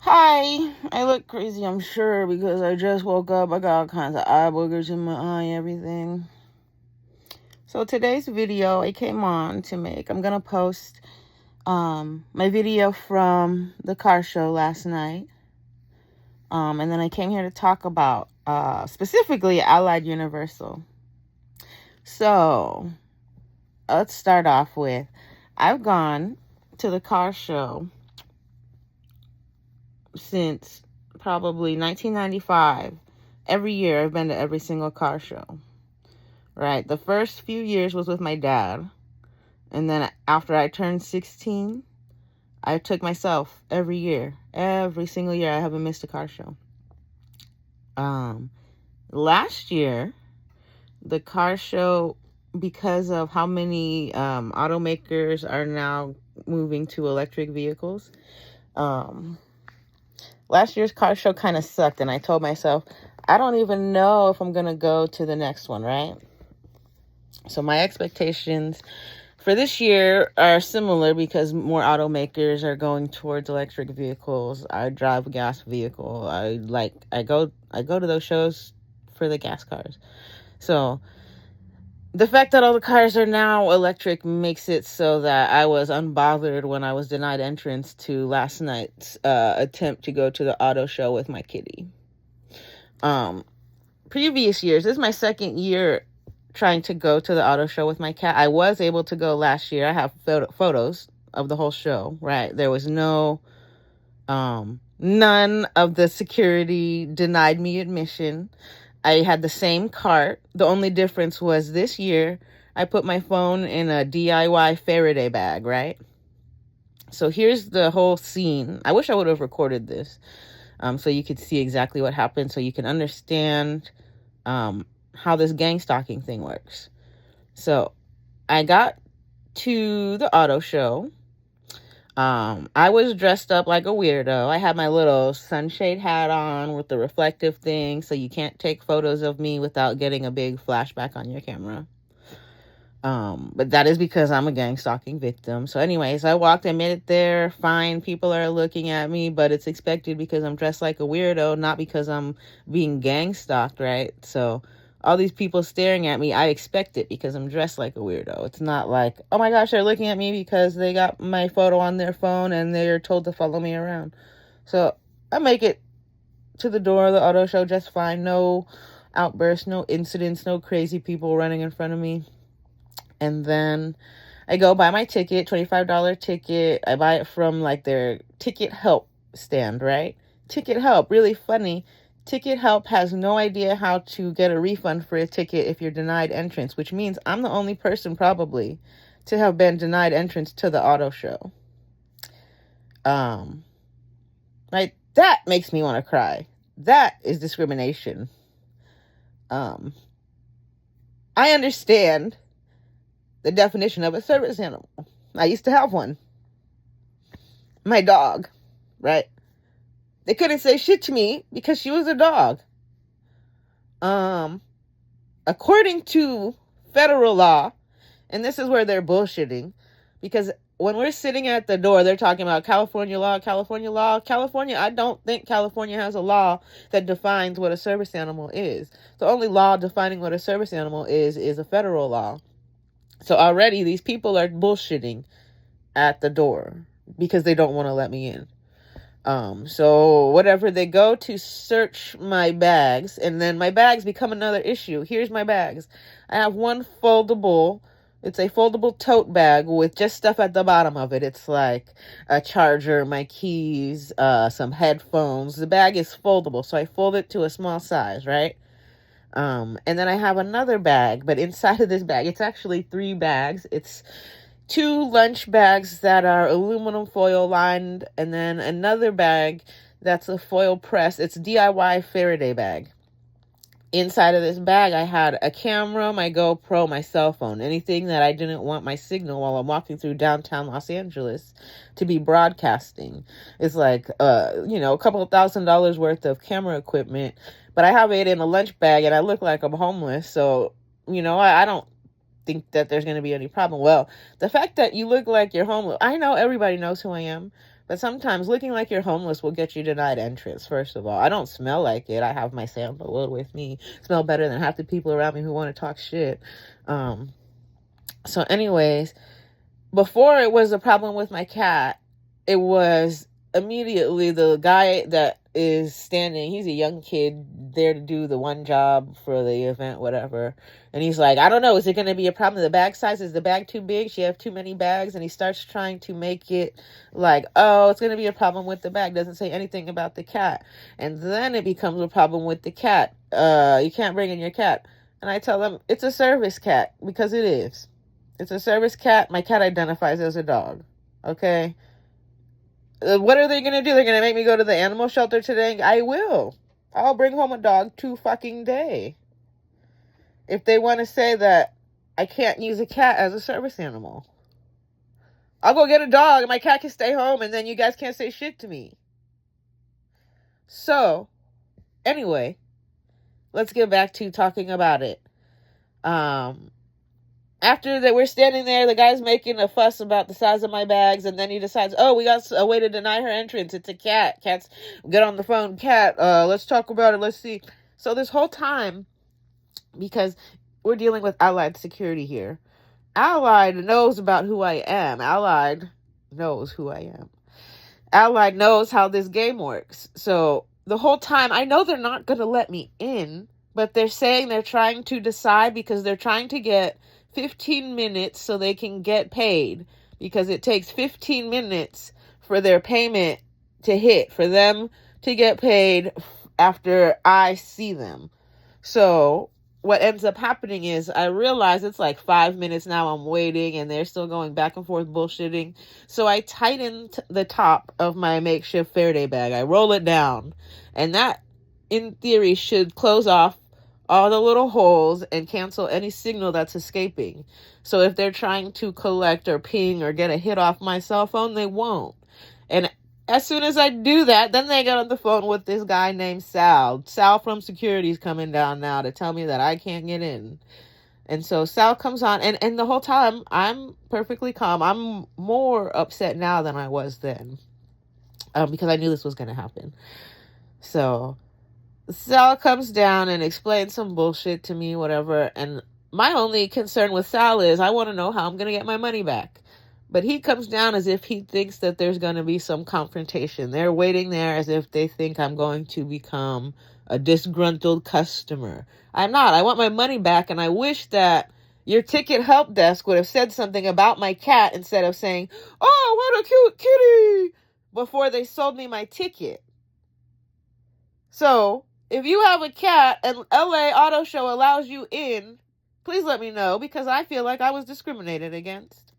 Hi, I look crazy, I'm sure, because I just woke up. I got all kinds of eye boogers in my eye, everything. So today's video I came on to make, I'm gonna post my video from the car show last night. And then I came here to talk about specifically Allied Universal. So let's start off with, I've gone to the car show since probably 1995. Every year I've been to every single car show. Right? The first few years was with my dad. And then after I turned 16, I took myself every year. Every single year I haven't missed a car show. Last year, the car show, because of how many automakers are now moving to electric vehicles, last year's car show kind of sucked. And I told myself, I don't even know if I'm going to go to the next one, right? So my expectations for this year are similar because more automakers are going towards electric vehicles. I drive a gas vehicle. I go to those shows for the gas cars. So the fact that all the cars are now electric makes it so that I was unbothered when I was denied entrance to last night's attempt to go to the auto show with my kitty. Previous years, this is my second year trying to go to the auto show with my cat. I was able to go last year. I have photos of the whole show, right? There was none of the security denied me admission. I had the same cart. The only difference was this year I put my phone in a DIY Faraday bag, right? So here's the whole scene. I wish I would have recorded this so you could see exactly what happened, so you can understand how this gang stalking thing works. So I got to the auto show. I was dressed up like a weirdo. I had my little sunshade hat on with the reflective thing, so you can't take photos of me without getting a big flashback on your camera. But that is because I'm a gang stalking victim. So anyways, I walked, I made it there. Fine, people are looking at me, but it's expected because I'm dressed like a weirdo, not because I'm being gang stalked, right? So all these people staring at me, I expect it because I'm dressed like a weirdo. It's not like, oh my gosh, they're looking at me because they got my photo on their phone and they're told to follow me around. So I make it to the door of the auto show just fine. No outbursts, no incidents, no crazy people running in front of me. And then I go buy my ticket, $25 ticket. I buy it from like their ticket help stand, right? Ticket help, really funny. Ticket help has no idea how to get a refund for a ticket if you're denied entrance, which means I'm the only person probably to have been denied entrance to the auto show. Right? That makes me want to cry. That is discrimination. I understand the definition of a service animal. I used to have one. My dog, right? They couldn't say shit to me because she was a dog. According to federal law, and this is where they're bullshitting, because when we're sitting at the door, they're talking about California law, California law. California, I don't think California has a law that defines what a service animal is. The only law defining what a service animal is a federal law. So already these people are bullshitting at the door because they don't want to let me in. So whatever, they go to search my bags, and then my bags become another issue. Here's my bags. I have one foldable. It's a foldable tote bag with just stuff at the bottom of it. It's like a charger, my keys, some headphones. The bag is foldable, so I fold it to a small size, right? And then I have another bag, but inside of this bag, it's actually 3 bags. It's 2 lunch bags that are aluminum foil lined, and then another bag that's a foil press. It's DIY Faraday bag. Inside of this bag, I had a camera, my GoPro, my cell phone, anything that I didn't want my signal while I'm walking through downtown Los Angeles to be broadcasting. It's like, a couple of $1,000s worth of camera equipment, but I have it in a lunch bag and I look like I'm homeless. So, I don't think that there's going to be any problem. Well, the fact that you look like you're homeless, I know everybody knows who I am, But sometimes looking like you're homeless will get you denied entrance, first of all. I don't smell like it. I have my sample load with me. Smell better than half the people around me who want to talk shit. So anyways, before it was a problem with my cat, it was immediately the guy that is standing, he's a young kid there to do the one job for the event, whatever. And he's like, I don't know, is it going to be a problem? The bag size, is the bag too big? She have too many bags? And he starts trying to make it like, oh, it's going to be a problem with the bag. Doesn't say anything about the cat. And then it becomes a problem with the cat. You can't bring in your cat. And I tell them, it's a service cat, because it is. It's a service cat. My cat identifies as a dog. Okay? What are they going to do? They're going to make me go to the animal shelter today? I will. I'll bring home a dog to fucking day. If they want to say that I can't use a cat as a service animal, I'll go get a dog and my cat can stay home and then you guys can't say shit to me. So, anyway, let's get back to talking about it. After that, we're standing there, the guy's making a fuss about the size of my bags, and then he decides, oh, we got a way to deny her entrance. It's a cat. Cat's, get on the phone. Cat, let's talk about it. Let's see. So this whole time, because we're dealing with Allied security here, Allied knows about who I am. Allied knows who I am. Allied knows how this game works. So the whole time, I know they're not going to let me in, but they're saying they're trying to decide because they're trying to get 15 minutes so they can get paid, because it takes 15 minutes for their payment to hit, for them to get paid after I see them. So what ends up happening is I realize it's like 5 minutes now, I'm waiting, and they're still going back and forth bullshitting. So I tighten the top of my makeshift Faraday bag. I roll it down, and that, in theory, should close off all the little holes and cancel any signal that's escaping. So if they're trying to collect or ping or get a hit off my cell phone, they won't. And as soon as I do that, then they get on the phone with this guy named Sal. Sal from security's coming down now to tell me that I can't get in. And so Sal comes on, and the whole time I'm perfectly calm. I'm more upset now than I was then, because I knew this was going to happen. So Sal comes down and explains some bullshit to me, whatever. And my only concern with Sal is I want to know how I'm going to get my money back. But he comes down as if he thinks that there's going to be some confrontation. They're waiting there as if they think I'm going to become a disgruntled customer. I'm not. I want my money back, and I wish that your ticket help desk would have said something about my cat instead of saying, oh, what a cute kitty, before they sold me my ticket. So, if you have a cat and LA Auto Show allows you in, please let me know, because I feel like I was discriminated against.